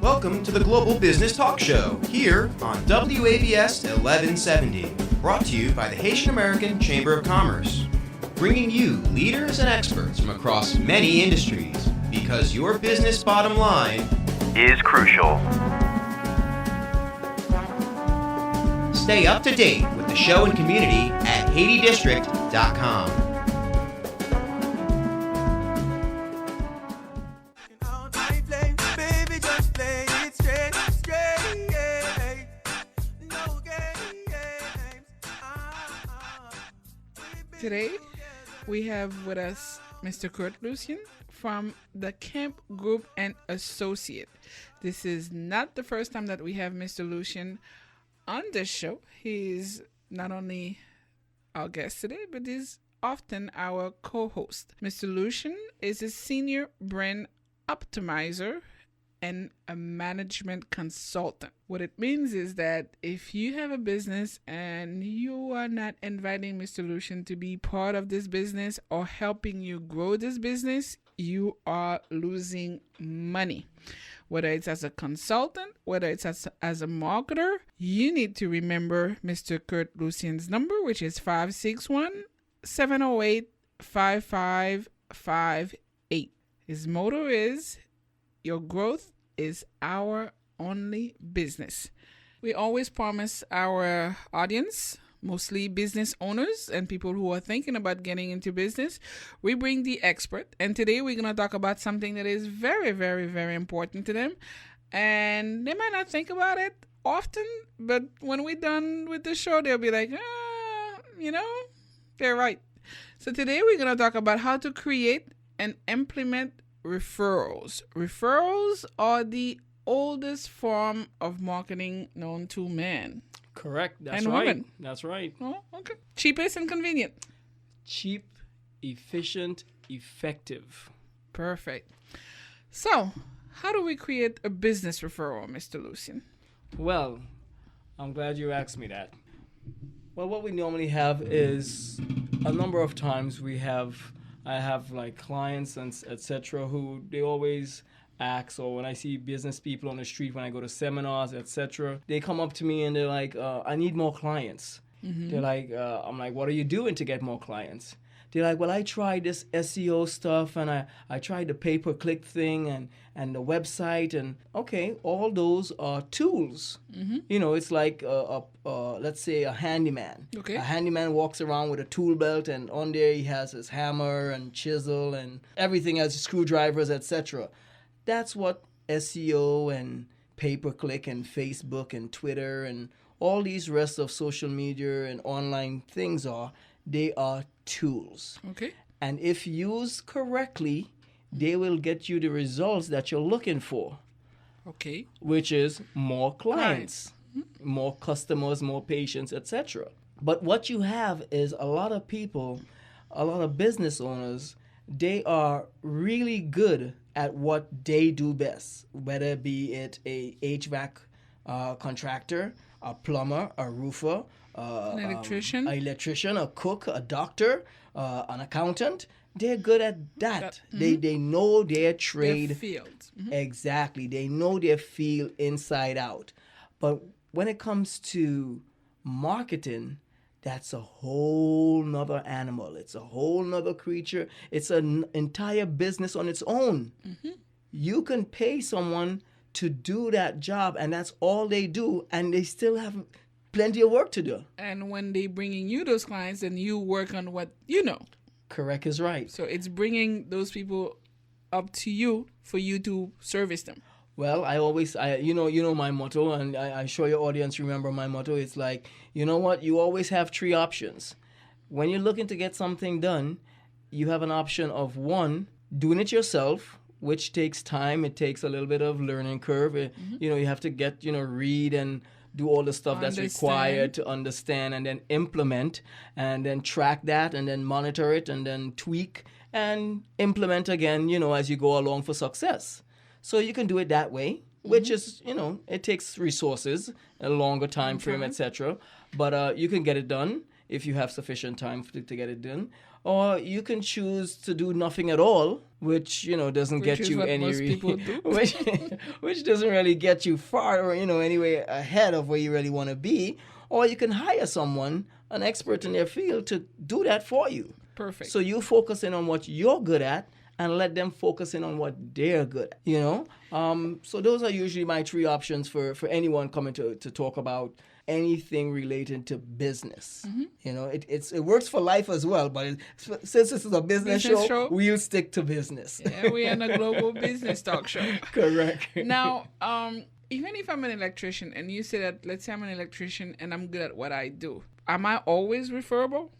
Welcome to the Global Business Talk Show here on WABS 1170, brought to you by the Haitian American Chamber of Commerce, bringing you leaders and experts from across many industries because your business bottom line is crucial. Stay up to date with the show and community at HaitiDistrict.com. Today, we have with us Mr. Kurt Lucien from the Kemp Group and Associate. This is not the first time that we have Mr. Lucien on this show. He's not only our guest today, but he's often our co-host. Mr. Lucien is a senior brand optimizer and a management consultant. What it means is that if you have a business and you are not inviting Mr. Lucien to be part of this business or helping you grow this business, you are losing money. Whether it's as a consultant, whether it's as a marketer, you need to remember Mr. Kurt Lucien's number, which is 561-708-5558. His motto is, your growth is our only business. We always promise our audience, mostly business owners and people who are thinking about getting into business, we bring the expert. And today we're going to talk about something that is very, very, very important to them. And they might not think about it often, but when we're done with the show, they'll be like, they're right. So today we're going to talk about how to create and implement referrals. Referrals are the oldest form of marketing known to man. Correct. That's and right. Women. That's right. Oh, okay. Cheapest and convenient. Cheap, efficient, effective. Perfect. So, how do we create a business referral, Mr. Lucien? Well, I'm glad you asked me that. Well, what we normally have is a number of times I have like clients and etc. who they always ask, or when I see business people on the street, when I go to seminars, etc., they come up to me and they're like, I need more clients. Mm-hmm. They're like, I'm like, what are you doing to get more clients? They're like, well, I tried this SEO stuff and I tried the pay-per-click thing and the website, and okay, all those are tools. Mm-hmm. It's like let's say a handyman. Okay. A handyman walks around with a tool belt, and on there he has his hammer and chisel and everything, as screwdrivers, etc. That's what SEO and pay-per-click and Facebook and Twitter and all these rest of social media and online things are. They are tools. Okay. And if used correctly, they will get you the results that you're looking for. Okay. Which is more clients, mm-hmm. more customers, more patients, etc. But what you have is a lot of people, a lot of business owners, they are really good at what they do best, whether be it a HVAC contractor, a plumber, a roofer, an electrician, a cook, a doctor, an accountant. They're good at that. Mm-hmm. They know their trade. Their field. Mm-hmm. Exactly. They know their field inside out. But when it comes to marketing, that's a whole nother animal. It's a whole nother creature. It's an entire business on its own. Mm-hmm. You can pay someone to do that job, and that's all they do, and they still have plenty of work to do. And when they bringing you those clients, then you work on what you know. Correct is right. So it's bringing those people up to you for you to service them. Well, you know my motto, and I'm sure your audience remember my motto. It's like, you know what? You always have three options. When you're looking to get something done, you have an option of, one, doing it yourself, which takes time. It takes a little bit of learning curve. Mm-hmm. You have to get, read and do all the stuff that's required to understand, and then implement, and then track that, and then monitor it, and then tweak and implement again, as you go along for success. So you can do it that way, which is, it takes resources, a longer time frame, etc. But you can get it done if you have sufficient time to get it done. Or you can choose to do nothing at all, which, doesn't Which get is you what any most people do. which doesn't really get you far or, anyway ahead of where you really want to be. Or you can hire someone, an expert in their field, to do that for you. Perfect. So you focus in on what you're good at and let them focus in on what they're good at, So those are usually my three options for anyone coming to talk about anything related to business. It works for life as well, but since this is a business show, we'll stick to business. Yeah, we're in a global business talk show. Correct. Now, even if I'm an electrician and you say that, let's say I'm an electrician and I'm good at what I do, am I always referable?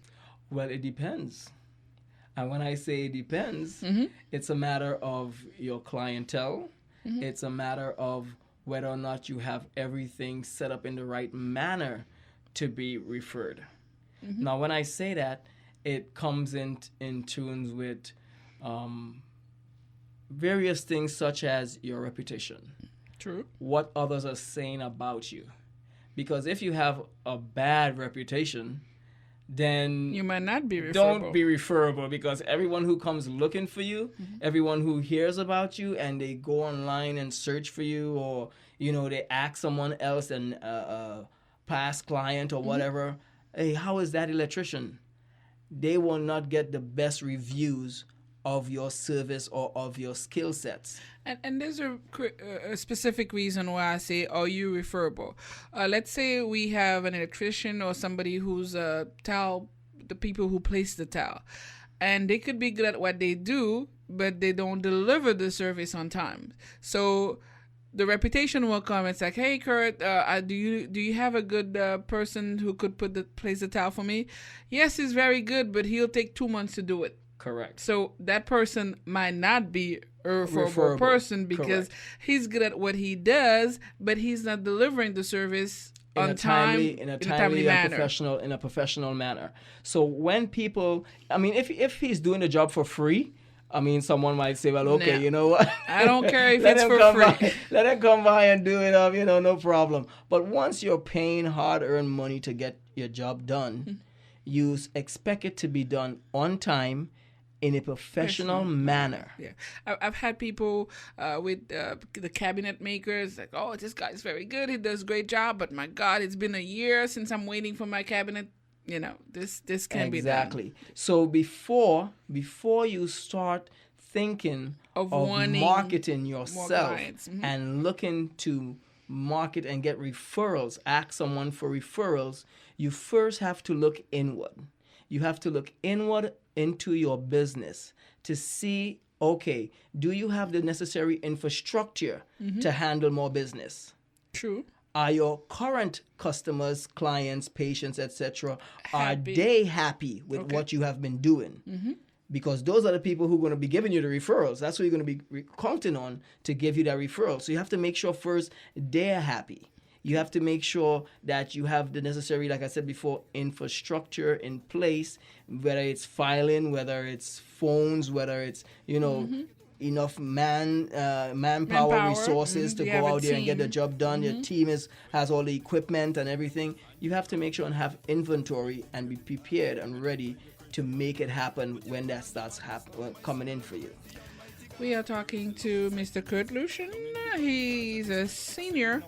Well, it depends. And when I say it depends, it's a matter of your clientele. It's a matter of whether or not you have everything set up in the right manner to be referred. Now, when I say that, it comes in tunes with various things such as your reputation. True. What others are saying about you. Because if you have a bad reputation, then you might not be referable. Don't be referable, because everyone who comes looking for you, everyone who hears about you and they go online and search for you, or they ask someone else, and a past client or whatever, hey, how is that electrician? They will not get the best reviews of your service or of your skill sets. And there's a specific reason why I say, are you referable? Let's say we have an electrician or somebody who's the people who place the tile. And they could be good at what they do, but they don't deliver the service on time. So the reputation will come. It's like, hey, Kurt, do you have a good person who could place the tile for me? Yes, he's very good, but he'll take 2 months to do it. Correct. So that person might not be a referable person because he's good at what he does, but he's not delivering the service on time, in a timely and professional manner. So when people, if he's doing the job for free, someone might say, well, okay, you know what? I don't care if it's for free. Let him come by and do it up, no problem. But once you're paying hard-earned money to get your job done, you expect it to be done on time, in a professional manner. Yeah, I've had people with the cabinet makers like, oh, this guy's very good. He does a great job, but my God, it's been a year since I'm waiting for my cabinet. This can be done. Exactly. So before you start thinking of marketing yourself and looking to market and get referrals, ask someone for referrals, you first have to look inward. You have to look inward into your business to see, okay, do you have the necessary infrastructure to handle more business? True. Are your current customers, clients, patients, etc., are they happy with what you have been doing? Because those are the people who are going to be giving you the referrals. That's who you're going to be counting on to give you that referral. So you have to make sure first they're happy. You have to make sure that you have the necessary, like I said before, infrastructure in place, whether it's filing, whether it's phones, whether it's, enough manpower resources to go out there and get the job done. Your team has all the equipment and everything. You have to make sure and have inventory and be prepared and ready to make it happen when that starts coming in for you. We are talking to Mr. Kurt Lucian. He's a senior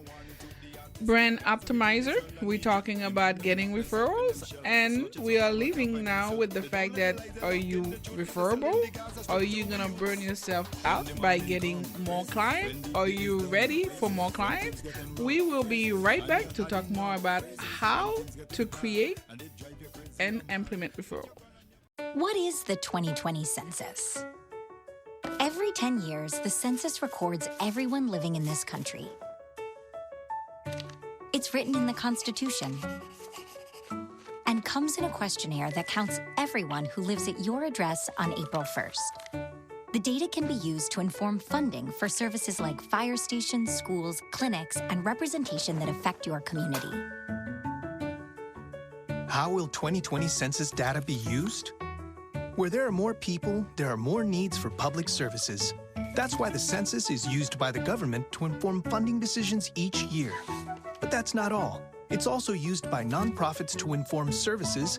brand optimizer. We're talking about getting referrals, and we are leaving now with the fact that, are you referable? Are you gonna burn yourself out by getting more clients? Are you ready for more clients? We will be right back to talk more about how to create and implement referral. What is the 2020 census? Every 10 years, the census records everyone living in this country. It's written in the Constitution and comes in a questionnaire that counts everyone who lives at your address on April 1st. The data can be used to inform funding for services like fire stations, schools, clinics, and representation that affect your community. How will 2020 census data be used? Where there are more people, there are more needs for public services. That's why the census is used by the government to inform funding decisions each year. But that's not all. It's also used by nonprofits to inform services,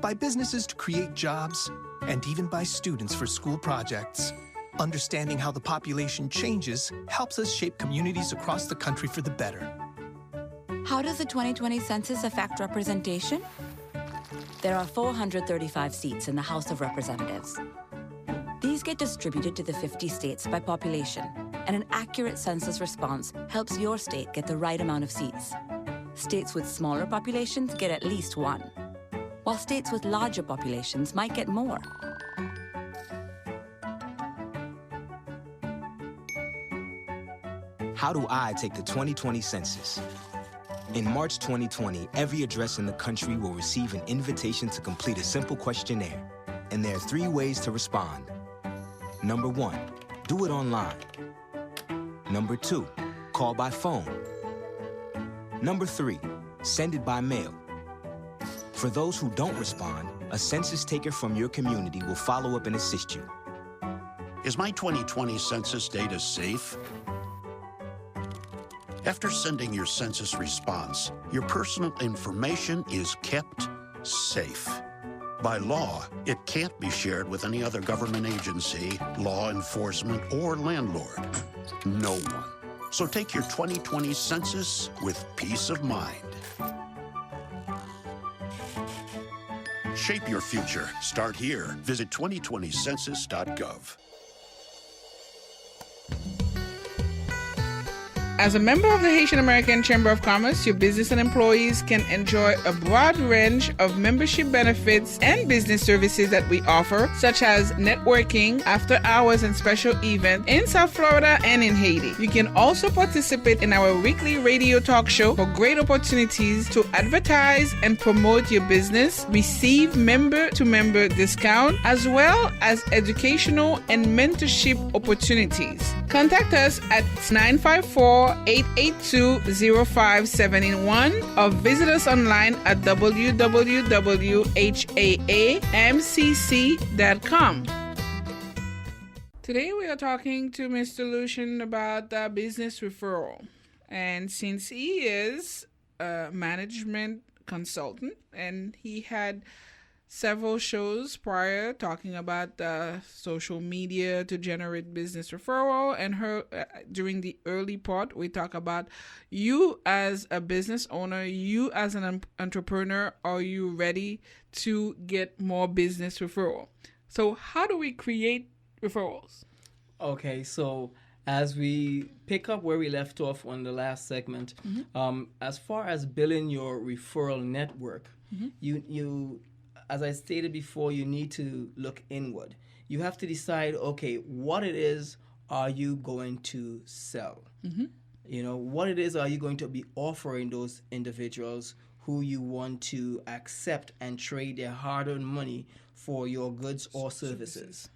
by businesses to create jobs, and even by students for school projects. Understanding how the population changes helps us shape communities across the country for the better. How does the 2020 census affect representation? There are 435 seats in the House of Representatives. These get distributed to the 50 states by population, and an accurate census response helps your state get the right amount of seats. States with smaller populations get at least one, while states with larger populations might get more. How do I take the 2020 census? In March 2020, every address in the country will receive an invitation to complete a simple questionnaire. And there are 3 ways to respond. Number 1, do it online. Number 2, call by phone. Number 3, send it by mail. For those who don't respond, a census taker from your community will follow up and assist you. Is my 2020 census data safe? After sending your census response, your personal information is kept safe. By law, it can't be shared with any other government agency, law enforcement, or landlord. No one. So take your 2020 census with peace of mind. Shape your future. Start here. Visit 2020census.gov. As a member of the Haitian American Chamber of Commerce, your business and employees can enjoy a broad range of membership benefits and business services that we offer, such as networking, after hours, and special events in South Florida and in Haiti. You can also participate in our weekly radio talk show for great opportunities to advertise and promote your business, receive member-to-member discount, as well as educational and mentorship opportunities. Contact us at 954-882-0571 or visit us online at www.haamcc.com. Today we are talking to Mr. Lucian about business referral. And since he is a management consultant and he had several shows prior talking about social media to generate business referral, and during the early part we talk about you as a business owner, you as an entrepreneur, are you ready to get more business referral? So how do we create referrals? Okay, so as we pick up where we left off on the last segment, as far as building your referral network, you as I stated before, you need to look inward. You have to decide, okay, what it is are you going to sell? You know, what it is are you going to be offering those individuals who you want to accept and trade their hard-earned money for your goods or services.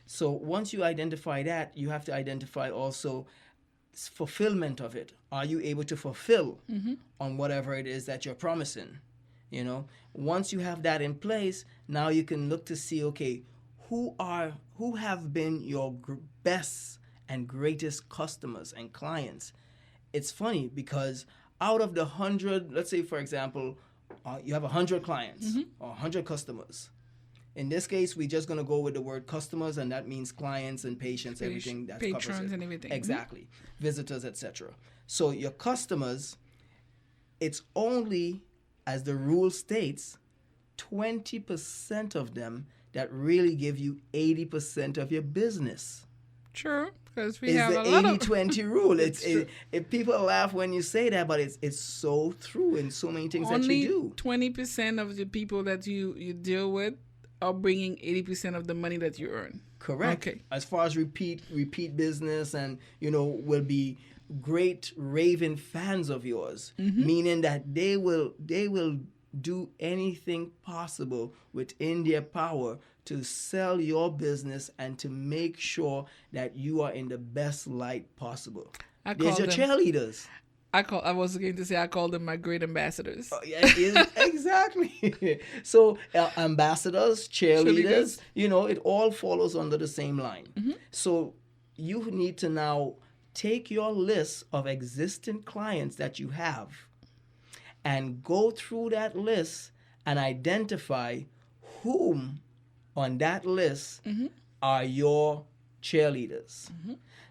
So once you identify that, you have to identify also fulfillment of it. Are you able to fulfill on whatever it is that you're promising? You know, once you have that in place, now you can look to see, okay, who have been your best and greatest customers and clients. It's funny because out of the 100, let's say for example, you have 100 clients or 100 customers. In this case, we're just going to go with the word customers, and that means clients and patients, everything that covers it. Patrons and everything. Exactly. Visitors, etc. So your customers, it's only, as the rule states, 20% of them that really give you 80% of your business. True, because we It's have the a lot of 80-20 rule. It people laugh when you say that, but it's so true in so many things that you do. 20% of the people that you deal with are bringing 80% of the money that you earn. Correct. Okay. As far as repeat business, and will be great raving fans of yours, meaning that they will do anything possible within their power to sell your business and to make sure that you are in the best light possible. There's your cheerleaders. I was going to say I call them my great ambassadors. Oh, yeah, exactly. So ambassadors, cheerleaders, it all follows under the same line. So you need to now take your list of existing clients that you have and go through that list and identify whom on that list are your cheerleaders.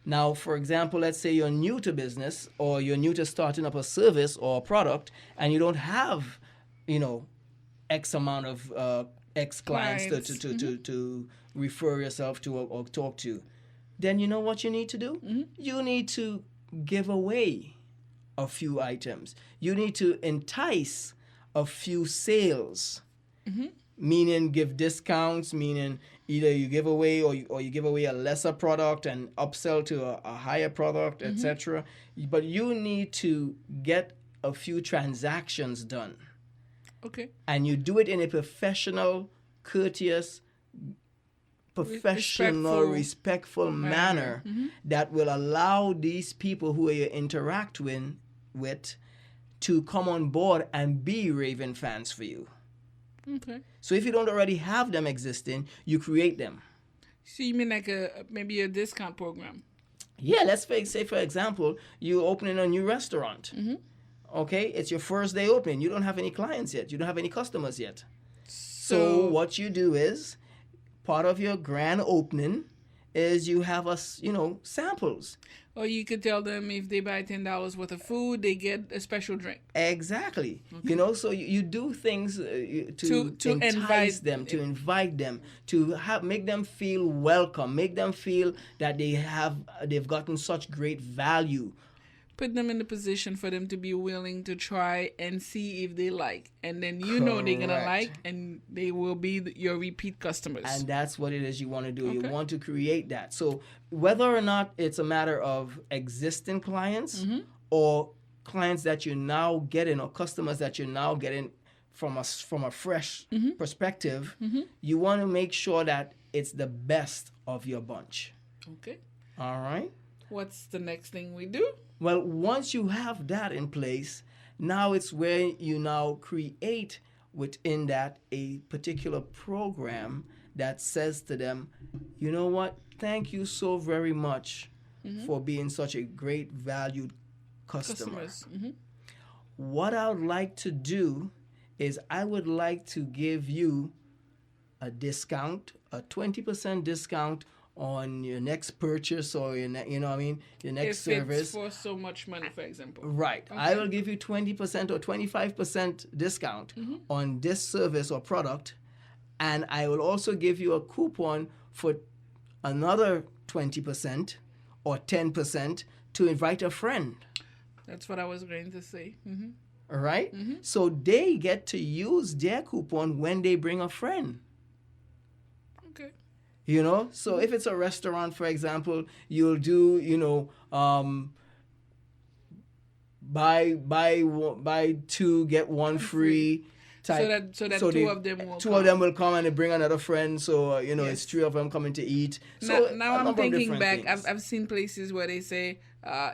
Now, for example, let's say you're new to business or you're new to starting up a service or a product and you don't have, X amount of X clients to refer yourself to or talk to. Then you know what you need to do? You need to give away a few items. You need to entice a few sales, meaning give discounts, meaning either you give away or you give away a lesser product and upsell to a higher product, etc. But you need to get a few transactions done. Okay. And you do it in a professional, courteous, respectful manner that will allow these people who you interact with to come on board and be Raven fans for you. Okay. So if you don't already have them existing, you create them. So you mean like maybe a discount program? Yeah, let's say, for example, you're opening a new restaurant. Okay, it's your first day opening. You don't have any clients yet. You don't have any customers yet. So what you do is, part of your grand opening is you have samples. Or you could tell them if they buy $10 worth of food, they get a special drink. Exactly. Okay. So you do things to entice them, to invite them, to make them feel welcome, make them feel that they've gotten such great value. Put them in the position for them to be willing to try and see if they like. And then they're going to like, and they will be your repeat customers. And that's what it is you want to do. Okay. You want to create that. So whether or not it's a matter of existing clients or clients that you're now getting or customers that you're now getting from a fresh perspective, you want to make sure that it's the best of your bunch. Okay. All right. What's the next thing we do? Well, once you have that in place, now it's where you now create within that a particular program that says to them, you know what, thank you so very much for being such a great valued customer. What I would like to do is I would like to give you a discount, a 20% discount on your next purchase or your next service. It's for so much money, for example. Right. Okay. I will give you 20% or 25% discount on this service or product, and I will also give you a coupon for another 20% or 10% to invite a friend. That's what I was going to say. All right? So they get to use their coupon when they bring a friend. Okay. So if it's a restaurant, for example, you'll do, buy two, get one free type. So that two of them will Two of them will come and they bring another friend. So, it's three of them coming to eat. So now I'm thinking back. I've seen places where they say,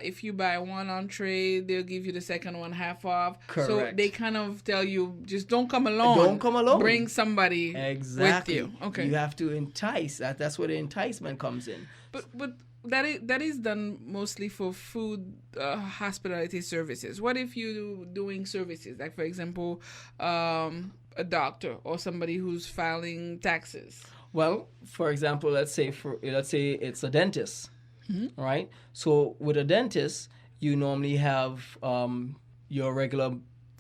if you buy one entree, they'll give you the second one half off. Correct. So they kind of tell you, just don't come alone. Don't come alone. Bring somebody with you. Okay. You have to entice. That's where the enticement comes in. But that is done mostly for food hospitality services. What if you're doing services, like, for example, a doctor or somebody who's filing taxes? Well, for example, let's say it's a dentist. Right? So with a dentist, you normally have your regular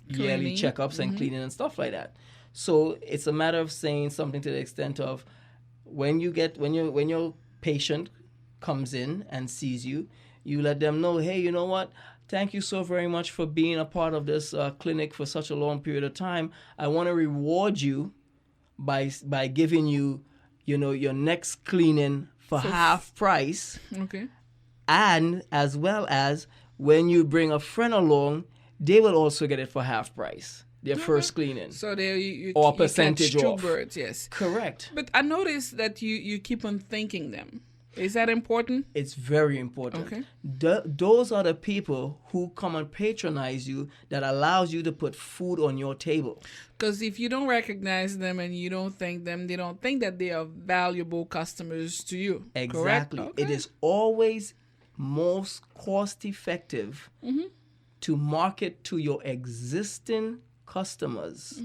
yearly checkups and cleaning and stuff like that. So it's a matter of saying something to the extent of when your patient comes in and sees you, you let them know, hey, you know what? Thank you so very much for being a part of this clinic for such a long period of time. I want to reward you by giving you, your next cleaning for half price. Okay. And as well as when you bring a friend along, they will also get it for half price. Their first cleaning. So you or percentage off. Two birds, yes. Correct. But I noticed that you keep on thanking them. Is that important? It's very important. Okay. Those are the people who come and patronize you that allows you to put food on your table. Because if you don't recognize them and you don't thank them, they don't think that they are valuable customers to you. Exactly. Correct? Okay. It is always most cost effective to market to your existing customers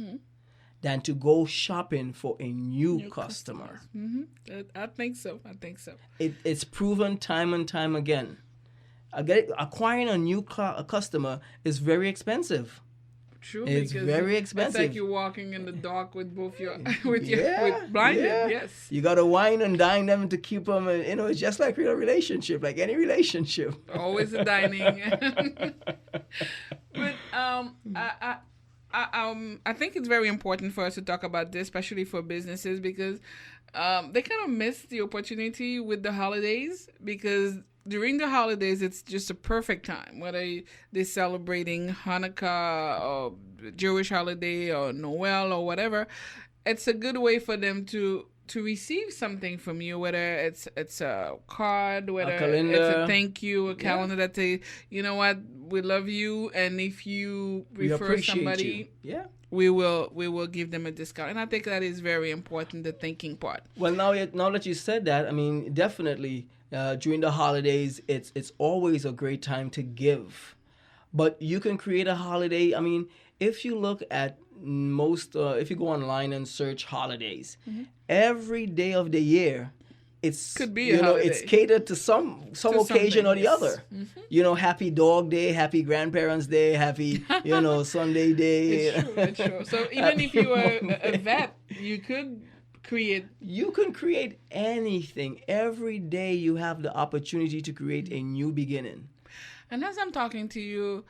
than to go shopping for a new customer. I think so. I think so. It's proven time and time again. Acquiring a new customer is very expensive. True, it's because very expensive. It's like you're walking in the dark with both your with blinded. Yeah. Yes, you gotta wine and dine them to keep them. It's just like real relationship, like any relationship. Always a dining. But I think it's very important for us to talk about this, especially for businesses, because they kind of miss the opportunity with the holidays, because during the holidays, it's just a perfect time, whether they're celebrating Hanukkah or Jewish holiday or Noel or whatever. It's a good way for them to receive something from you, whether it's a card, whether it's a thank you, a calendar that say, you know what, we love you, and if you refer somebody, we will give them a discount. And I think that is very important, the thanking part. Well, now that you said that, I mean, definitely during the holidays, it's always a great time to give. But you can create a holiday. I mean, if you look at if you go online and search holidays, every day of the year, could be a holiday. It's catered to some occasion or the other. Happy Dog Day, Happy Grandparents Day, Happy Sunday Day. It's true. So even if you are a vet, you could create. You can create anything. Every day you have the opportunity to create a new beginning. And as I'm talking to you,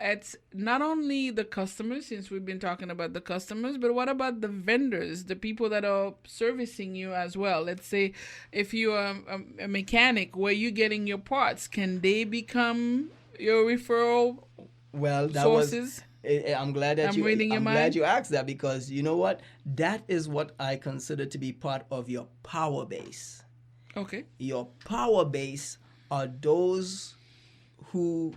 it's not only the customers, since we've been talking about the customers, but what about the vendors, the people that are servicing you as well? Let's say if you're a mechanic, where you're getting your parts, can they become your referral sources? I'm glad that I'm glad you asked that, because you know what? That is what I consider to be part of your power base. Okay. Your power base are those who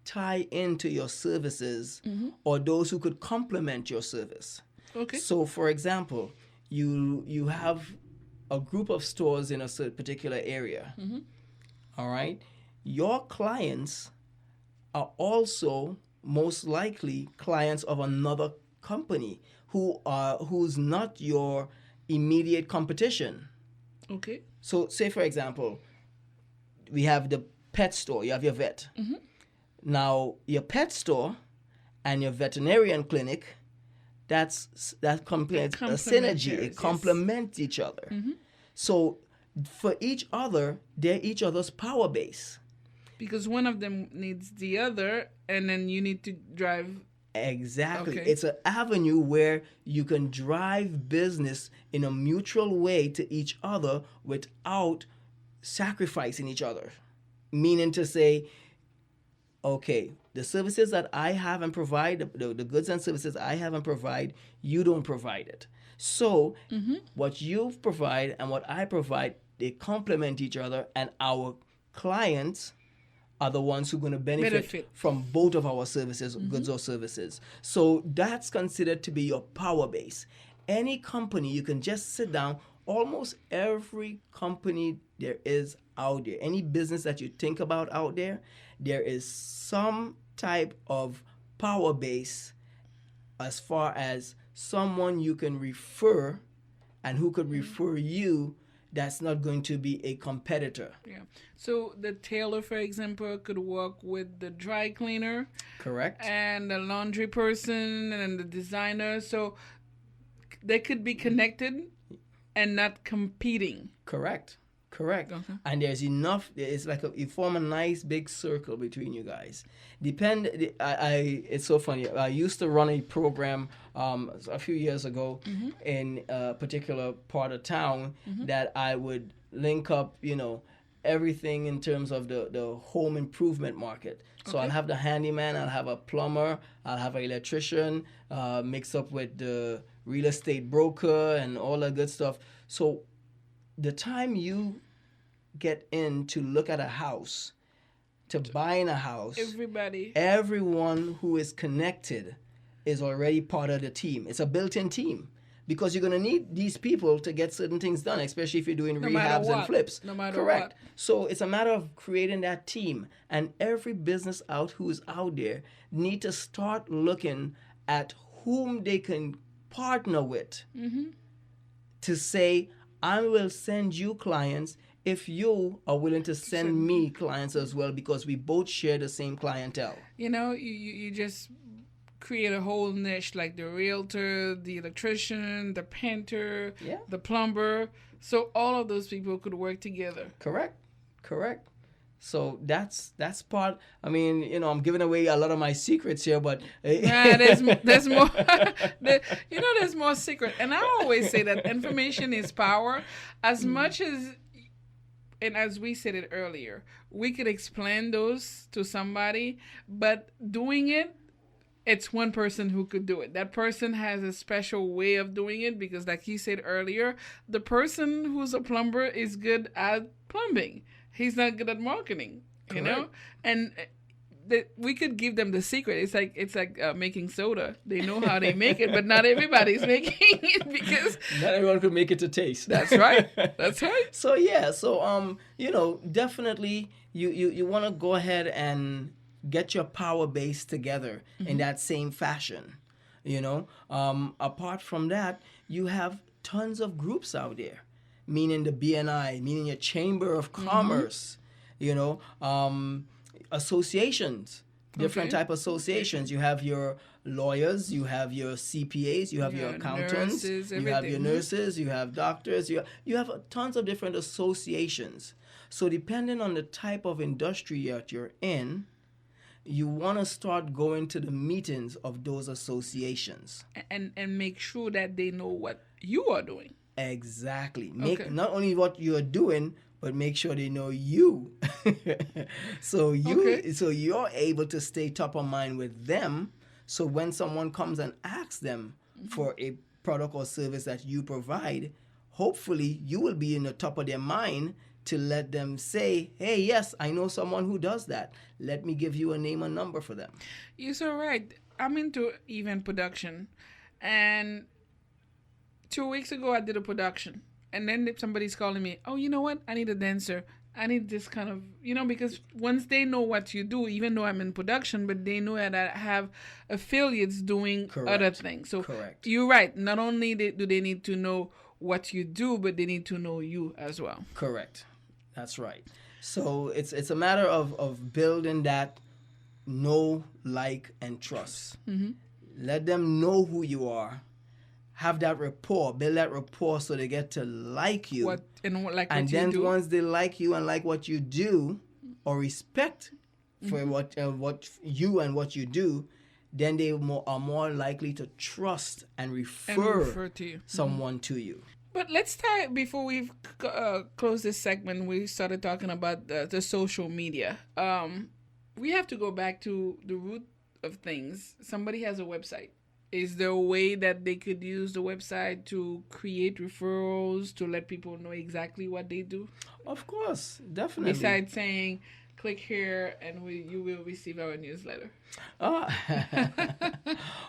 tie into your services or those who could complement your service. Okay. So, for example, you have a group of stores in a particular area. All right. Your clients are also most likely clients of another company who's not your immediate competition. Okay. So, say for example, we have the pet store. You have your vet. Now, your pet store and your veterinarian clinic, that complements a synergy. It complements each other. So, for each other, they're each other's power base. Because one of them needs the other, and then you need to drive. Exactly. Okay. It's an avenue where you can drive business in a mutual way to each other without sacrificing each other. Meaning to say, okay, the services that I have and provide, the goods and services I have and provide, you don't provide it. So what you provide and what I provide, they complement each other, and our clients are the ones who are going to benefit from both of our services, goods or services. So that's considered to be your power base. Any company, you can just sit down, almost every company there is out there, any business that you think about out there, there is some type of power base as far as someone you can refer and who could refer you that's not going to be a competitor. Yeah. So the tailor, for example, could work with the dry cleaner. Correct. And the laundry person and the designer. So they could be connected and not competing. Correct. Okay. And there's enough. It's like you form a nice big circle between you guys. It's so funny. I used to run a program a few years ago in a particular part of town that I would link up, everything in terms of the home improvement market. So I'll have the handyman, I'll have a plumber, I'll have an electrician, mixed up with the real estate broker and all that good stuff. So the time you get in to look at a house, to buying a house, everyone who is connected is already part of the team. It's a built-in team, because you're going to need these people to get certain things done, especially if you're doing rehabs and flips. No matter Correct. what. So it's a matter of creating that team, and every business who's out there need to start looking at whom they can partner with to say, I will send you clients if you are willing to send me clients as well, because we both share the same clientele. You know, you just create a whole niche, like the realtor, the electrician, the painter, the plumber. So all of those people could work together. Correct. So that's part. I mean, you know, I'm giving away a lot of my secrets here, but there's more. There's more secret. And I always say that information is power. As much as, and as we said it earlier, we could explain those to somebody, but doing it, it's one person who could do it. That person has a special way of doing it because, like you said earlier, the person who's a plumber is good at plumbing. He's not good at marketing, you know? And we could give them the secret. It's like making soda. They know how they make it, but not everybody's making it because not everyone could make it to taste. That's right. So you know, definitely you want to go ahead and get your power base together in that same fashion. You know, apart from that, you have tons of groups out there, meaning the BNI, meaning your Chamber of Commerce, you know, associations, different type of associations. You have your lawyers, you have your CPAs, you have your accountants, nurses, you have your nurses, you have doctors, you have tons of different associations. So depending on the type of industry that you're in, you want to start going to the meetings of those associations. And make sure that they know what you are doing. Exactly. Not only what you're doing, but make sure they know you. So you're able to stay top of mind with them. So when someone comes and asks them for a product or service that you provide, hopefully you will be in the top of their mind to let them say, hey, yes, I know someone who does that. Let me give you a name and number for them. You're so right. I'm into event production. And 2 weeks ago, I did a production. And then somebody's calling me, oh, you know what? I need a dancer. I need this kind of, you know, because once they know what you do, even though I'm in production, but they know that I have affiliates doing other things. So you're right. Not only do they need to know what you do, but they need to know you as well. Correct. That's right. So it's a matter of building that know, like, and trust. Let them know who you are. Have that rapport. Build that rapport so they get to like you. And then once they like you and like what you do, or respect for what you and what you do, then they are more likely to trust and refer to you. Someone to you. But let's start, before we close this segment, we started talking about the social media. We have to go back to the root of things. Somebody has a website. Is there a way that they could use the website to create referrals, to let people know exactly what they do? Of course, definitely. Besides saying, click here and you will receive our newsletter.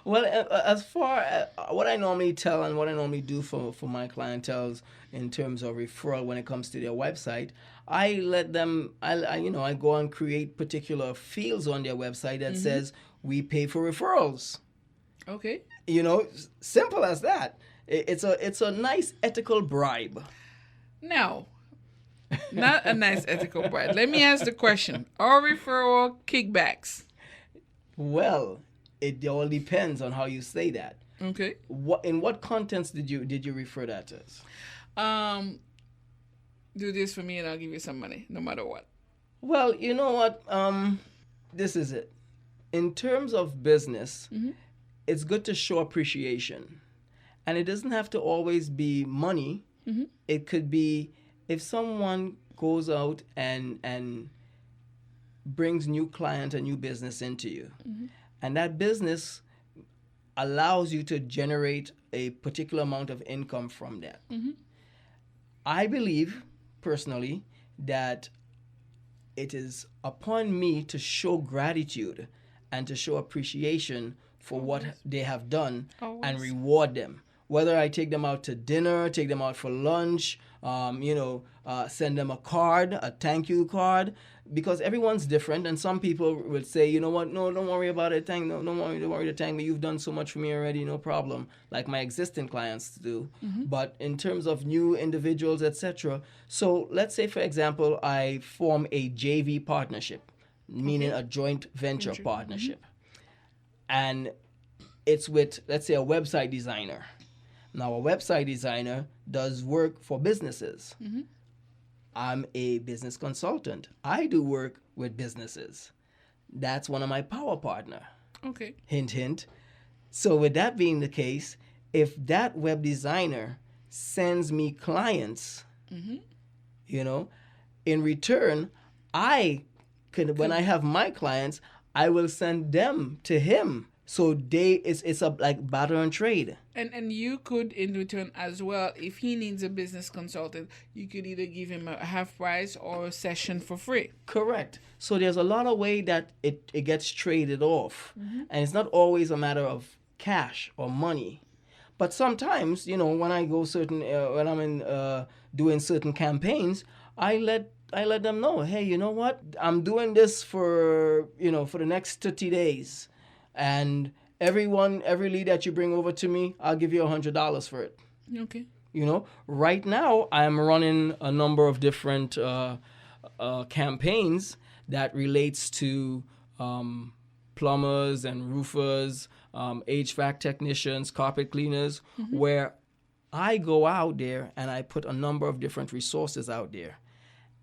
Well, as far as what I normally tell and what I normally do for my clientele in terms of referral when it comes to their website, I let them, I go and create particular fields on their website that says, we pay for referrals. Okay. You know, simple as that. It's a nice ethical bribe. No, not a nice ethical bribe. Let me ask the question: are referral kickbacks? Well, it all depends on how you say that. Okay. In what context did you refer that as? Do this for me and I'll give you some money, no matter what. Well, you know what? This is it. In terms of business, it's good to show appreciation. And it doesn't have to always be money. It could be if someone goes out and brings new client and new business into you. And that business allows you to generate a particular amount of income from that. I believe, personally, that it is upon me to show gratitude and to show appreciation for what they have done and reward them. Whether I take them out to dinner, take them out for lunch, send them a card, a thank you card, because everyone's different. And some people would say, you know what, no, don't worry about it. Don't worry to thank me. You've done so much for me already, no problem. Like my existing clients do. But in terms of new individuals, etc. So let's say, for example, I form a JV partnership, meaning a joint venture partnership. And it's with, let's say, a website designer. Now, a website designer does work for businesses. I'm a business consultant. I do work with businesses. That's one of my power partner. Okay. Hint, hint. So with that being the case, if that web designer sends me clients, in return, I could, when I have my clients, I will send them to him. So it's a like barter and trade. And you could, in return as well, if he needs a business consultant, you could either give him a half price or a session for free. Correct. So there's a lot of way that it gets traded off. And it's not always a matter of cash or money. But sometimes, when I go when I'm in doing certain campaigns, I let them know, hey, you know what? I'm doing this for the next 30 days. And every lead that you bring over to me, I'll give you $100 for it. Okay. Right now I'm running a number of different campaigns that relates to plumbers and roofers, HVAC technicians, carpet cleaners, where I go out there and I put a number of different resources out there.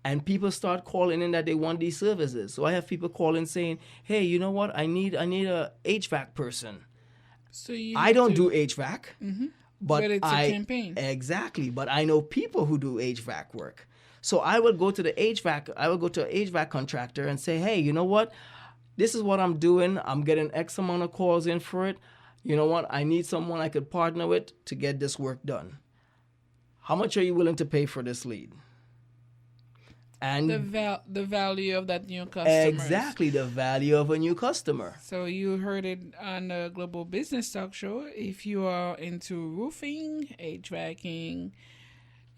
And people start calling in that they want these services. So I have people calling saying, hey, you know what? I need a HVAC person. So I don't do HVAC. But it's a campaign. Exactly. But I know people who do HVAC work. So I would go to an HVAC contractor and say, hey, you know what? This is what I'm doing. I'm getting X amount of calls in for it. You know what? I need someone I could partner with to get this work done. How much are you willing to pay for this lead? And the value of that new customer. Exactly, the value of a new customer. So you heard it on the Global Business Talk Show. If you are into roofing, HVACing,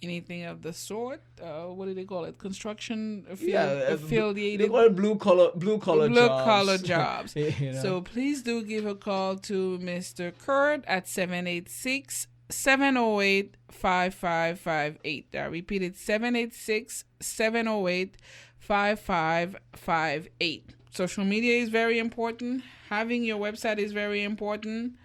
anything of the sort, what do they call it? Construction affiliated. They call it blue collar jobs. So please do give a call to Mr. Kurt at 786-708-5558. I repeat it, 786-708-5558. Social media is very important. Having your website is very important.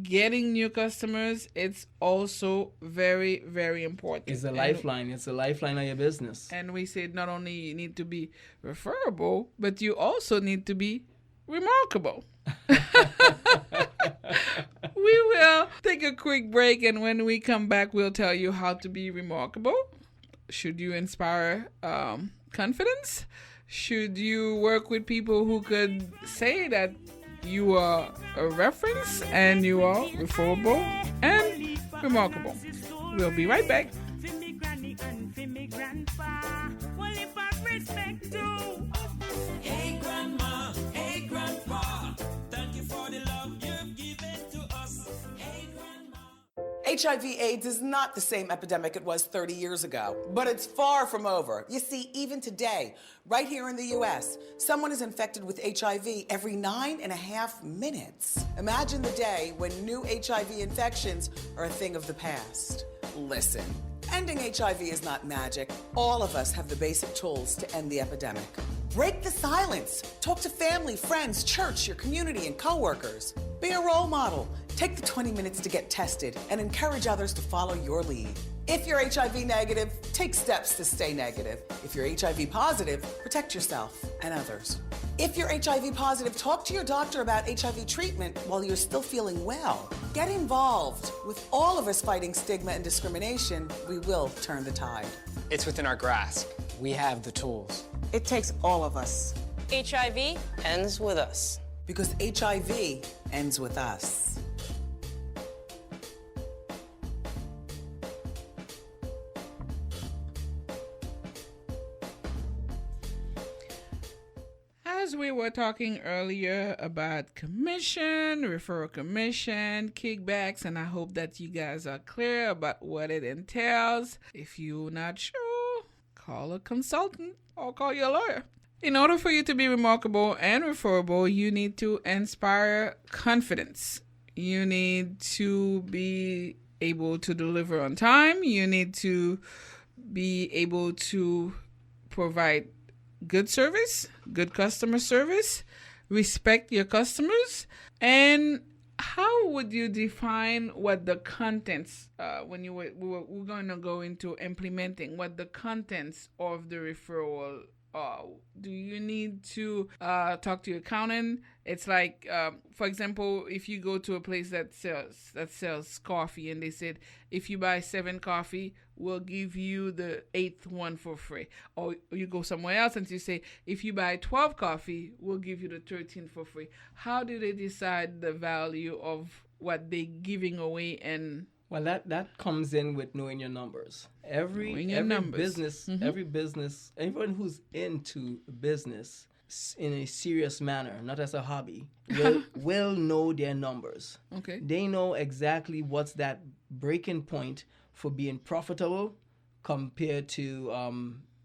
Getting new customers, it's also very, very important. It's a lifeline. It's a lifeline of your business. And we said not only you need to be referable, but you also need to be remarkable. We will take a quick break, and when we come back, we'll tell you how to be remarkable. Should you inspire confidence? Should you work with people who could say that you are a reference and you are referable and remarkable? We'll be right back. Hey grandma, hey grandpa, thank you for the love you've given to us. Hey grandma. HIV/AIDS is not the same epidemic it was 30 years ago, but it's far from over. You see, even today, right here in the US, someone is infected with HIV every 9.5 minutes. Imagine the day when new HIV infections are a thing of the past. Listen, ending HIV is not magic. All of us have the basic tools to end the epidemic. Break the silence. Talk to family, friends, church, your community, and coworkers. Be a role model. Take the 20 minutes to get tested and encourage others to follow your lead. If you're HIV negative, take steps to stay negative. If you're HIV positive, protect yourself and others. If you're HIV positive, talk to your doctor about HIV treatment while you're still feeling well. Get involved. With all of us fighting stigma and discrimination, we will turn the tide. It's within our grasp. We have the tools. It takes all of us. HIV ends with us. Because HIV ends with us. As as we were talking earlier about commission, referral commission, kickbacks, and I hope that you guys are clear about what it entails. If you're not sure, call a consultant or call your lawyer. In order for you to be remarkable and referable, you need to inspire confidence. You need to be able to deliver on time. You need to be able to provide good service, good customer service, respect your customers. And how would you define what the contents, when we're going to go into implementing what the contents of the referral are? Do you need to talk to your accountant? It's like, for example, if you go to a place that sells coffee and they said, if you buy 7 coffee, we'll give you the 8th one for free. Or you go somewhere else and you say, if you buy 12 coffee, we'll give you the 13th for free. How do they decide the value of what they're giving away? And well, that comes in with knowing your numbers. Every business, every business, everyone who's into business in a serious manner, not as a hobby, will know their numbers. Okay. They know exactly what's that breaking point for being profitable compared to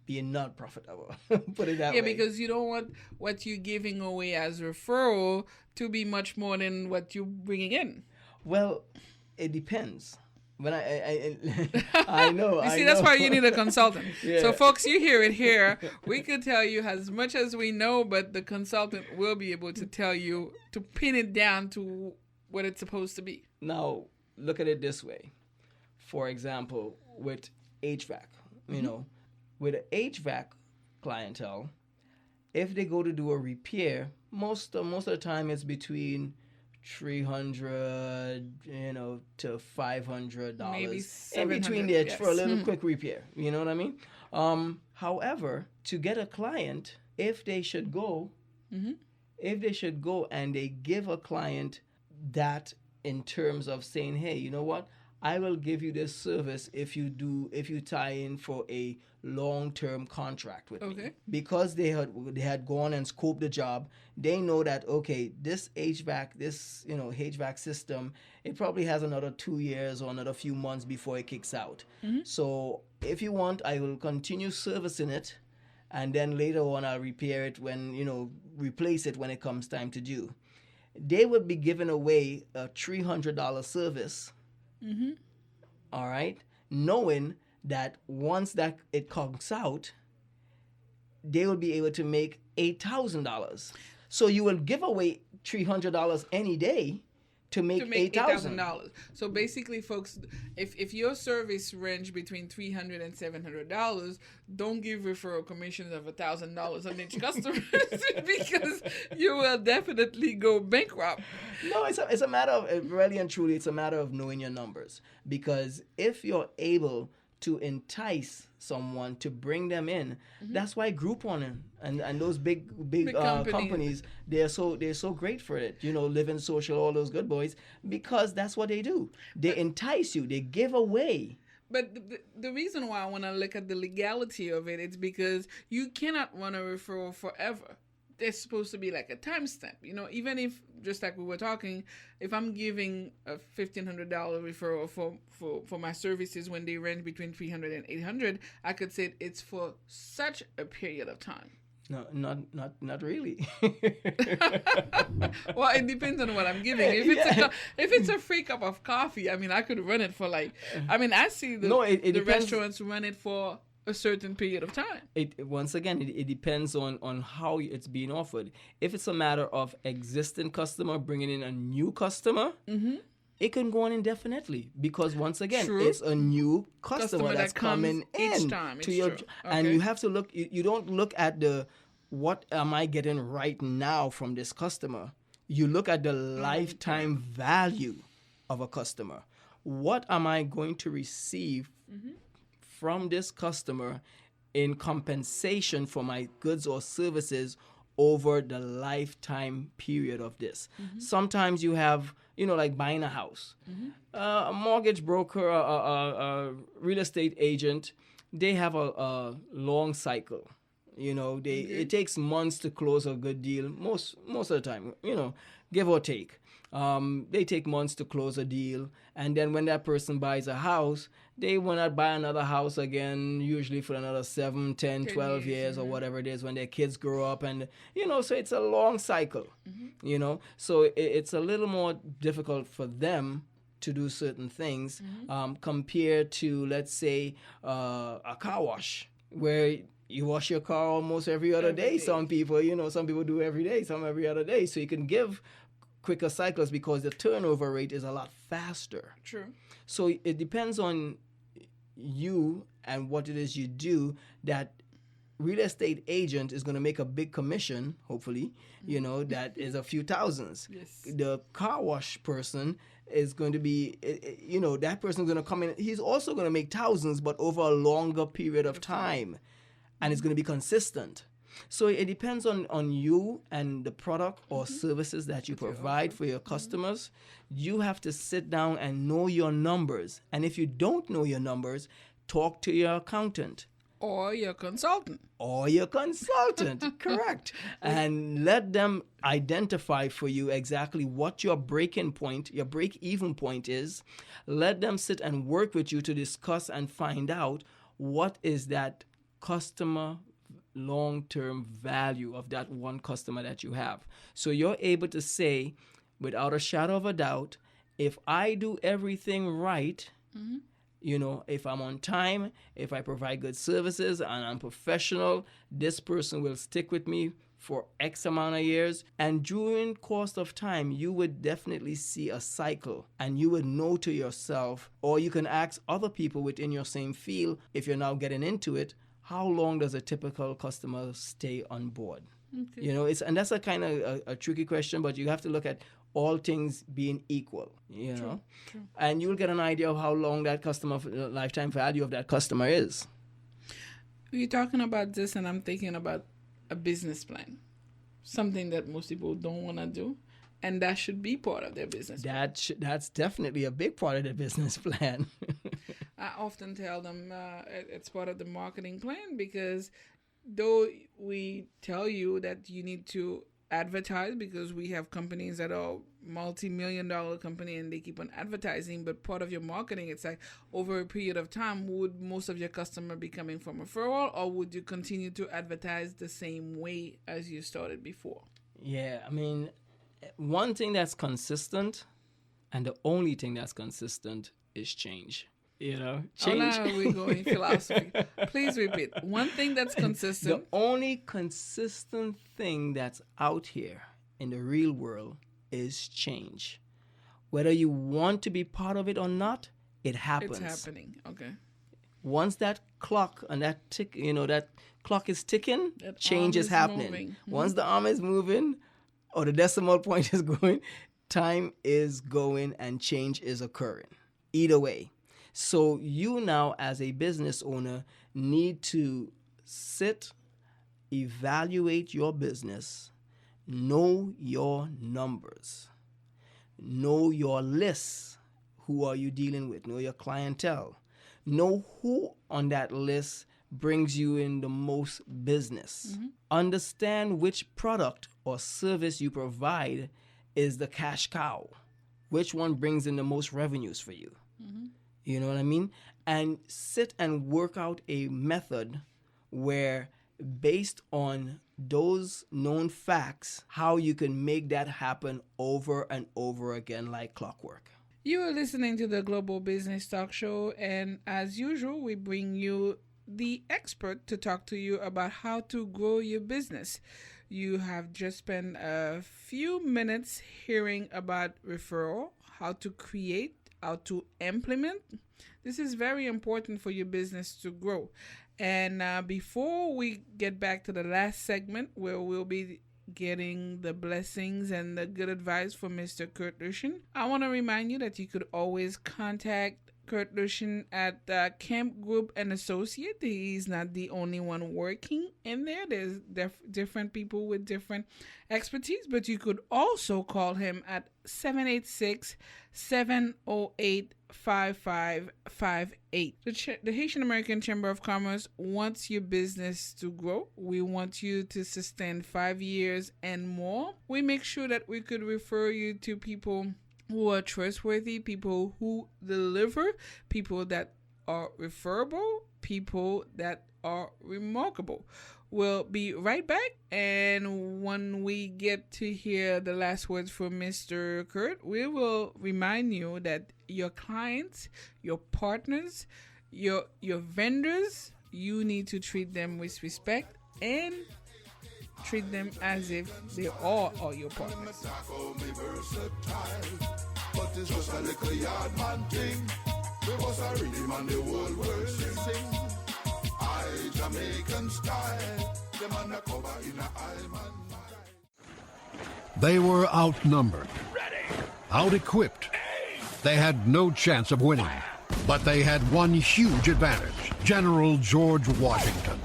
being not profitable. Put it that way. Yeah, because you don't want what you're giving away as referral to be much more than what you're bringing in. Well, it depends. When I know. You see, that's why you need a consultant. Yeah. So, folks, you hear it here. We could tell you as much as we know, but the consultant will be able to tell you, to pin it down to what it's supposed to be. Now, look at it this way. For example, with HVAC, you know, with an HVAC clientele, if they go to do a repair, most of the time it's between $300, to $500, maybe in between there, yes, for a little quick repair. You know what I mean? However, to get a client, if they should go and they give a client that in terms of saying, hey, you know what? I will give you this service if you tie in for a long-term contract with me. Because they had gone and scoped the job, they know that, okay, this HVAC system, it probably has another 2 years or another few months before it kicks out. So if you want, I will continue servicing it, and then later on I'll repair it replace it when it comes time to due. They would be giving away a $300 service. All right, knowing that once that it comes out, they will be able to make $8,000. So you will give away $300 any day to make $8,000. So basically, folks, if your service range between $300 and $700, don't give referral commissions of $1,000 on each customer because you will definitely go bankrupt. No, it's a matter of, really and truly, it's a matter of knowing your numbers. Because if you're able to entice someone to bring them in, that's why Groupon and those big companies, they're so great for it. Living Social, all those good boys, because that's what they do. They entice you. They give away. But the reason why I want to look at the legality of it is because you cannot run a referral forever. There's supposed to be like a timestamp, even if, just like we were talking, if I'm giving a $1,500 referral for my services when they range between $300 and $800, I could say it's for such a period of time. No, not really. Well, it depends on what I'm giving. If it's a free cup of coffee, I could run it for I see the restaurants run it for a certain period of time. It depends on how it's being offered. If it's a matter of existing customer bringing in a new customer, it can go on indefinitely, because once again, it's a new customer that's coming in each time to your, and you have to look. You don't look at what am I getting right now from this customer. You look at the lifetime value of a customer. What am I going to receive from this customer in compensation for my goods or services over the lifetime period of this? Sometimes you have, like buying a house. A mortgage broker, a real estate agent, they have a long cycle. It takes months to close a good deal. Most of the time, give or take. They take months to close a deal, and then when that person buys a house, they will not buy another house again, usually for another 7, 10, 12 years or whatever it is when their kids grow up. And, so it's a long cycle, So it's a little more difficult for them to do certain things compared to, let's say, a car wash, where you wash your car almost every other day. Some people, some people do every day, some every other day. So you can give quicker cycles because the turnover rate is a lot faster. True. So it depends on you and what it is you do. That real estate agent is going to make a big commission, hopefully, that is a few thousands. Yes. The car wash person is going to be, that person is going to come in. He's also going to make thousands, but over a longer period of time. And it's going to be consistent. So it depends on you and the product or services that you provide for your customers. You have to sit down and know your numbers. And if you don't know your numbers, talk to your accountant. Or your consultant. Correct. And let them identify for you exactly what your break-even point is. Let them sit and work with you to discuss and find out what is that customer long-term value of that one customer that you have. So you're able to say, without a shadow of a doubt, if I do everything right, if I'm on time, if I provide good services and I'm professional, this person will stick with me for X amount of years. And during course of time, you would definitely see a cycle, and you would know to yourself, or you can ask other people within your same field, if you're now getting into it, how long does a typical customer stay on board? Okay. And that's a kind of a tricky question, but you have to look at all things being equal, True. And you'll get an idea of how long that lifetime value of that customer is. We're talking about this, and I'm thinking about a business plan, something that most people don't want to do, and that should be part of their business plan. That's definitely a big part of their business plan. I often tell them it's part of the marketing plan, because though we tell you that you need to advertise, because we have companies that are multi-million-dollar company and they keep on advertising, but part of your marketing, it's like over a period of time, would most of your customer be coming from referral, or would you continue to advertise the same way as you started before? Yeah, I mean, one thing that's consistent, and the only thing that's consistent, is change. Change. Oh, now we're going philosophy. Please repeat. One thing that's consistent. The only consistent thing that's out here in the real world is change. Whether you want to be part of it or not, it happens. It's happening. Okay. Once that clock and that tick, that clock is ticking, change is happening. Moving. Once the arm is moving, or the decimal point is going, time is going and change is occurring. Either way. So you now, as a business owner, need to sit, evaluate your business, know your numbers, know your lists. Who are you dealing with? Know your clientele. Know who on that list brings you in the most business. Understand which product or service you provide is the cash cow. Which one brings in the most revenues for you? You know what I mean? And sit and work out a method where, based on those known facts, how you can make that happen over and over again like clockwork. You are listening to the Global Business Talk Show, and as usual, we bring you the expert to talk to you about how to grow your business. You have just spent a few minutes hearing about referral, how to create, how to implement. This is very important for your business to grow. And before we get back to the last segment, where we'll be getting the blessings and the good advice from Mr. Kurt Lucian, I want to remind you that you could always contact Kurt Lucian at Camp Group and Associate. He's not the only one working in there. There's different people with different expertise, but you could also call him at 786-708-5558. The Haitian American Chamber of Commerce wants your business to grow. We want you to sustain 5 years and more. We make sure that we could refer you to people who are trustworthy, people who deliver, people that are referable, people that are remarkable. We'll be right back, and when we get to hear the last words from Mr. Kurt, we will remind you that your clients, your partners, your vendors, you need to treat them with respect and treat them as if they all are your partners. But it's just a little yard man thing. We was a rhythm and the whole world sing. I Jamaican style. The man a cover in a Iman. They were outnumbered, out-equipped. They had no chance of winning, but they had one huge advantage: General George Washington.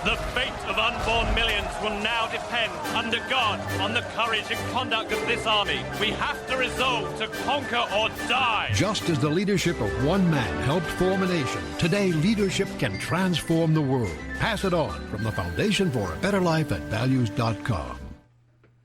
The fate of unborn millions will now depend, under God, on the courage and conduct of this army. We have to resolve to conquer or die. Just as the leadership of one man helped form a nation, today leadership can transform the world. Pass it on from the Foundation for a Better Life at Values.com.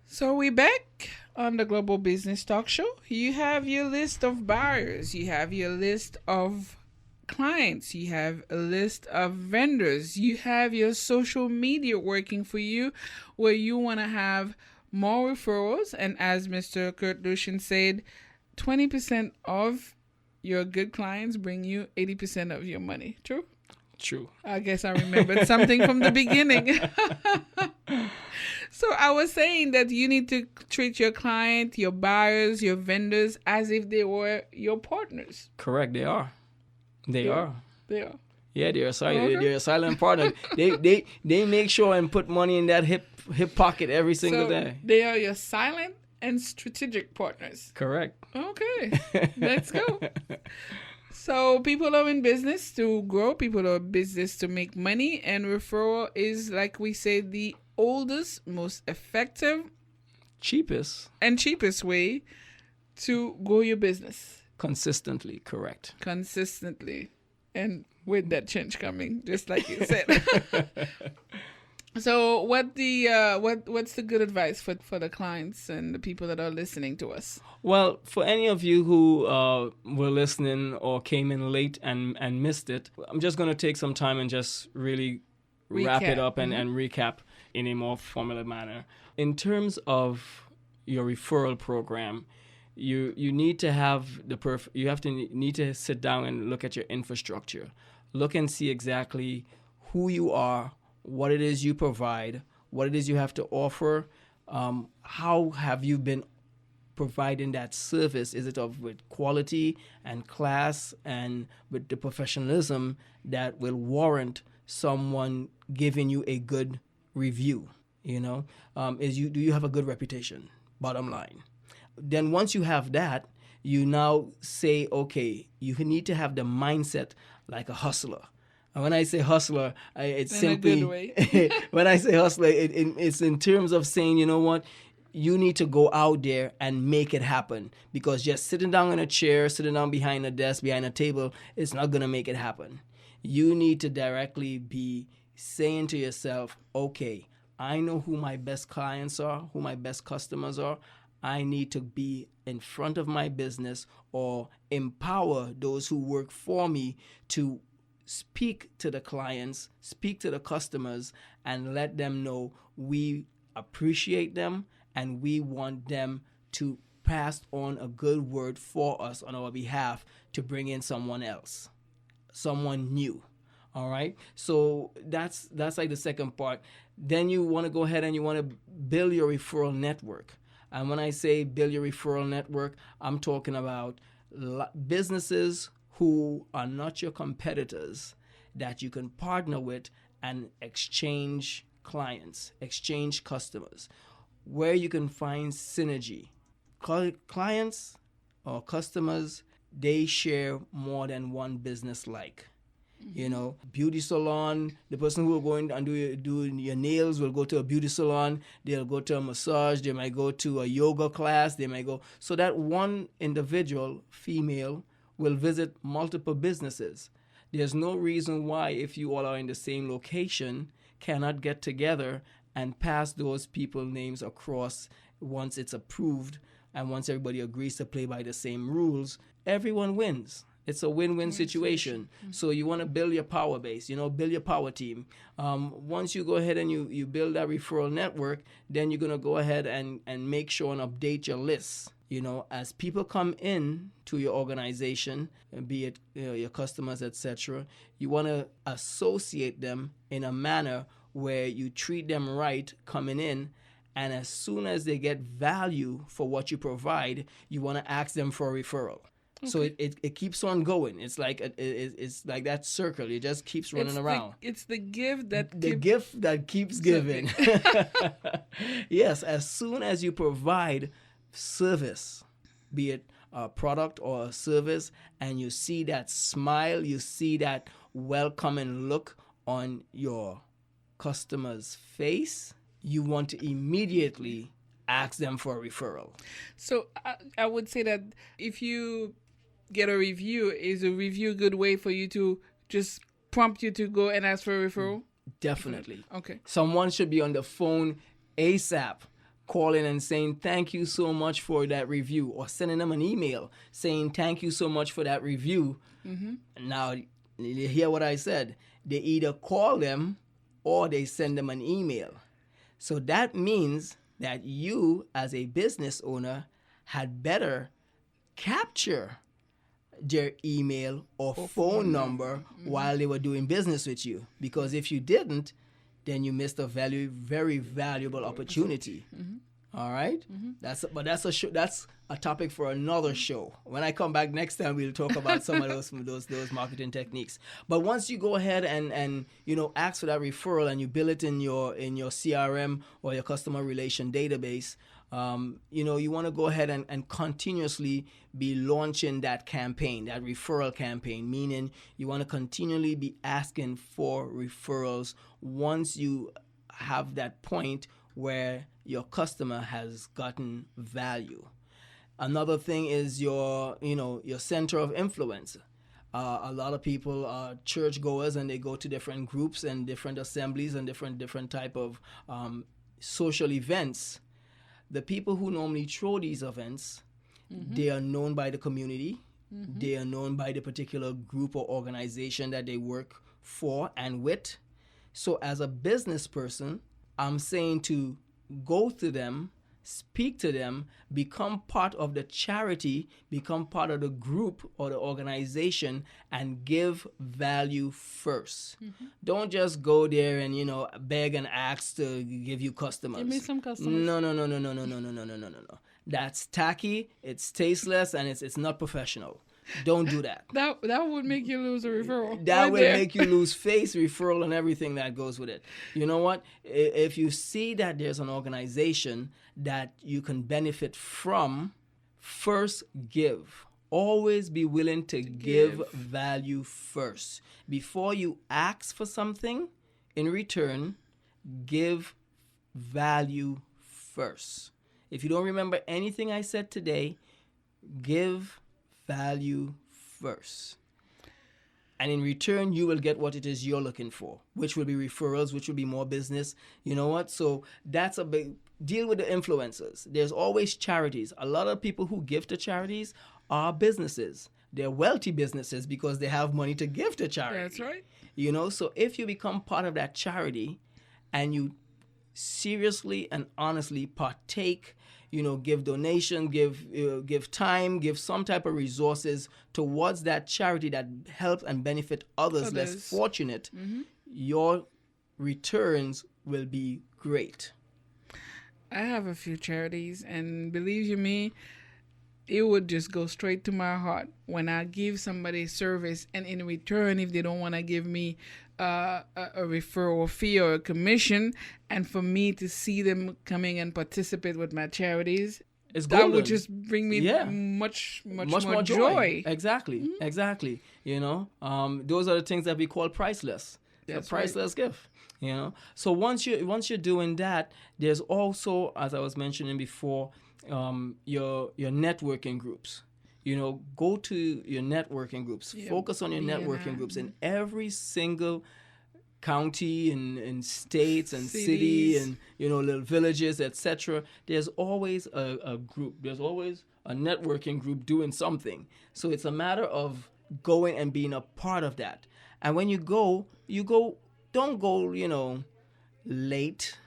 So we're back on the Global Business Talk Show. You have your list of buyers. You have your list of clients, you have a list of vendors, you have your social media working for you where you want to have more referrals. And as Mr. Kurt Lucian said, 20% of your good clients bring you 80% of your money. True? True. I guess I remembered something from the beginning. So I was saying that you need to treat your client, your buyers, your vendors as if they were your partners. Correct, they are. They are. They are. Yeah, they're silent. Okay. They're a silent partner. They make sure and put money in that hip pocket every single day. They are your silent and strategic partners. Correct. Okay, let's go. So people are in business to grow. People are in business to make money, and referral is, like we say, the oldest, most effective, cheapest way to grow your business. Consistently, correct. Consistently. And with that change coming, just like you said. So what's the good advice for the clients and the people that are listening to us? Well, for any of you who were listening or came in late and missed it, I'm just going to take some time and just really wrap it up and recap in a more formula manner. In terms of your referral program, you need to have need to sit down and look at your infrastructure. Look and see exactly who you are, what it is you provide, what it is you have to offer. How have you been providing that service? Is it with quality and class and with the professionalism that will warrant someone giving you a good review? Do you have a good reputation? Bottom line. Then once you have that, you now say, okay, you need to have the mindset like a hustler. And when I say hustler, it's simply, in a good way. When I say hustler, it's in terms of saying, you know what, you need to go out there and make it happen. Because just sitting down in a chair, sitting down behind a desk, behind a table, it's not going to make it happen. You need to directly be saying to yourself, okay, I know who my best clients are, who my best customers are. I need to be in front of my business or empower those who work for me to speak to the clients, speak to the customers, and let them know we appreciate them and we want them to pass on a good word for us on our behalf to bring in someone else, someone new. All right? So that's like the second part. Then you want to go ahead and you want to build your referral network. And when I say build your referral network, I'm talking about businesses who are not your competitors that you can partner with and exchange clients, exchange customers, where you can find synergy. Clients or customers they share more than one business like. You know, beauty salon, the person who will go in and do your nails will go to a beauty salon, they'll go to a massage, they might go to a yoga class, they might go. So that one individual, female, will visit multiple businesses. There's no reason why, if you all are in the same location, cannot get together and pass those people names across once it's approved and once everybody agrees to play by the same rules. Everyone wins. It's a win-win situation. So you want to build your power base, build your power team. Once you go ahead and you build that referral network, then you're going to go ahead and make sure and update your lists. As people come in to your organization, be it your customers, etc., you want to associate them in a manner where you treat them right coming in. And as soon as they get value for what you provide, you want to ask them for a referral. Okay. So it keeps on going. It's like it's like that circle. It just keeps running around. It's the gift that gift that keeps giving. Yes, as soon as you provide service, be it a product or a service, and you see that smile, you see that welcoming look on your customer's face, you want to immediately ask them for a referral. So I would say that if you get a review, is a review a good way for you to just prompt you to go and ask for a referral? Definitely. Okay. Someone should be on the phone ASAP, calling and saying thank you so much for that review, or sending them an email saying thank you so much for that review. Now, you hear what I said. They either call them or they send them an email. So that means that you, as a business owner, had better capture their email or phone number while they were doing business with you. Because if you didn't, then you missed a very valuable opportunity. All right? That's a topic for another show. When I come back next time, we'll talk about some of those marketing techniques. But once you go ahead and ask for that referral and you build it in your CRM or your customer relation database, you want to go ahead and continuously be launching that campaign, that referral campaign, meaning you want to continually be asking for referrals once you have that point where your customer has gotten value. Another thing is your center of influence. A lot of people are churchgoers and they go to different groups and different assemblies and different type of social events. The people who normally throw these events, they are known by the community. They are known by the particular group or organization that they work for and with. So as a business person, I'm saying to go to them, speak to them, become part of the charity, become part of the group or the organization, and give value first. Don't just go there and beg and ask to give you customers. Give me some customers. No. That's tacky, it's tasteless, and it's not professional. Don't do that. That would make you lose a referral. That will make you lose face, referral, and everything that goes with it. You know what? If you see that there's an organization that you can benefit from, first give. Always be willing to give value first. Before you ask for something in return, give value first. If you don't remember anything I said today, give value first. And in return, you will get what it is you're looking for, which will be referrals, which will be more business. You know what? So that's a big deal with the influencers. There's always charities. A lot of people who give to charities are businesses. They're wealthy businesses because they have money to give to charity. That's right. So if you become part of that charity and you seriously and honestly partake, give donation, give time, give some type of resources towards that charity that helps and benefit others less fortunate, your returns will be great. I have a few charities, and believe you me, it would just go straight to my heart when I give somebody service, and in return, if they don't want to give me a referral fee or a commission, and for me to see them coming and participate with my charities, It's that golden. would just bring me much more joy. Exactly, exactly. You know, those are the things that we call priceless. That's a priceless gift. You know, so once you're doing that, there's also, as I was mentioning before, your networking groups. You know, go to your networking groups. Yeah, Focus on your networking groups in every single county and states and city and, you know, little villages, etc. There's always a group. There's always a networking group doing something. So it's a matter of going and being a part of that. And when you go, don't go, you know, late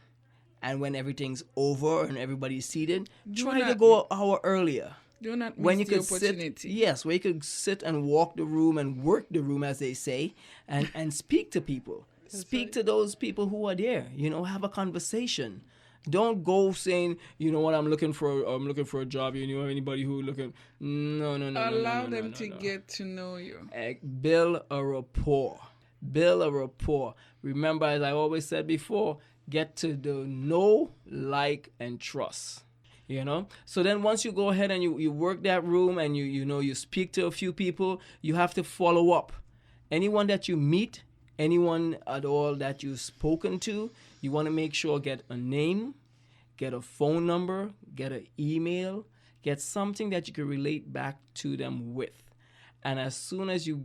and when everything's over and everybody's seated. Try to go an hour earlier. Do not miss when you the could opportunity. where you could sit and walk the room and work the room, as they say, and speak to people. Speak to those people who are there. You know, have a conversation. Don't go saying, you know what, I'm looking for a job. You know anybody who looking? No. Allow them to get to know you. Build a rapport. Remember, as I always said before, get to the know, like, and trust. You know, so then once you go ahead and you work that room and you speak to a few people, you have to follow up. Anyone that you meet, anyone at all that you've spoken to, you want to make sure get a name, get a phone number, get an email, get something that you can relate back to them with. And as soon as you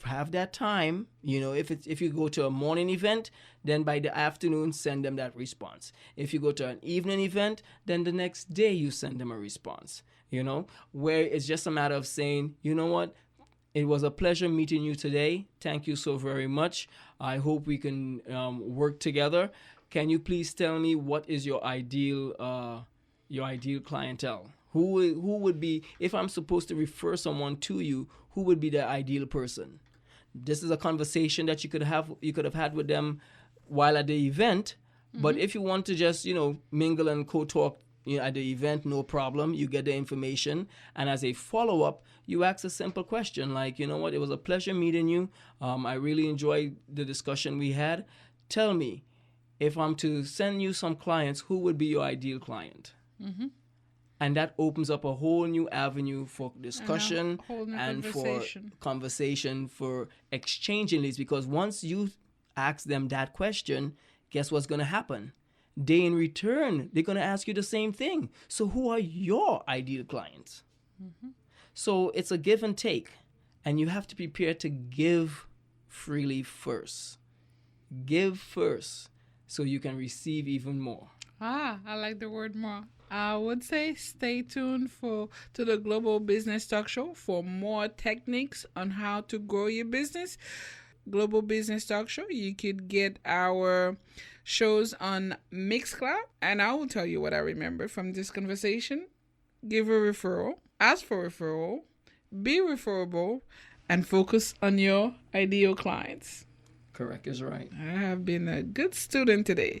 have that time, you know, if you go to a morning event, then by the afternoon send them that response. If you go to an evening event, then the next day you send them a response. You know, where it's just a matter of saying, you know what, it was a pleasure meeting you today. Thank you so very much. I hope we can work together. Can you please tell me what is your ideal clientele? Who would be, if I'm supposed to refer someone to you, who would be the ideal person? This is a conversation that you could have had with them while at the event. Mm-hmm. But if you want to just, you know, mingle and co-talk, you know, at the event, no problem. You get the information. And as a follow-up, you ask a simple question like, you know what, it was a pleasure meeting you. I really enjoyed the discussion we had. Tell me, if I'm to send you some clients, who would be your ideal client? Mm-hmm. And that opens up a whole new avenue for discussion and for conversation, for exchanging leads. Because once you ask them that question, guess what's going to happen? They, in return, they're going to ask you the same thing. So who are your ideal clients? Mm-hmm. So it's a give and take. And you have to prepare to give freely first. Give first so you can receive even more. I like the word more. I would say stay tuned to the Global Business Talk Show for more techniques on how to grow your business. Global Business Talk Show, you could get our shows on Mixcloud, and I will tell you what I remember from this conversation. Give a referral, ask for referral, be referable, and focus on your ideal clients. Correct is right. I have been a good student today.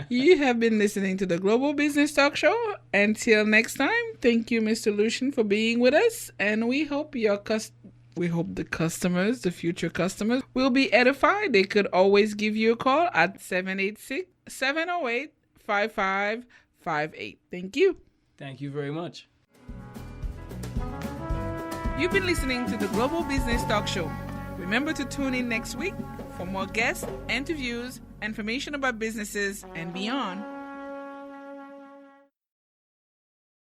You have been listening to the Global Business Talk Show. Until next time, thank you, Mr. Lucian, for being with us. And we hope the customers, the future customers, will be edified. They could always give you a call at 786-708-5558. Thank you. Thank you very much. You've been listening to the Global Business Talk Show. Remember to tune in next week for more guests, interviews, information about businesses, and beyond.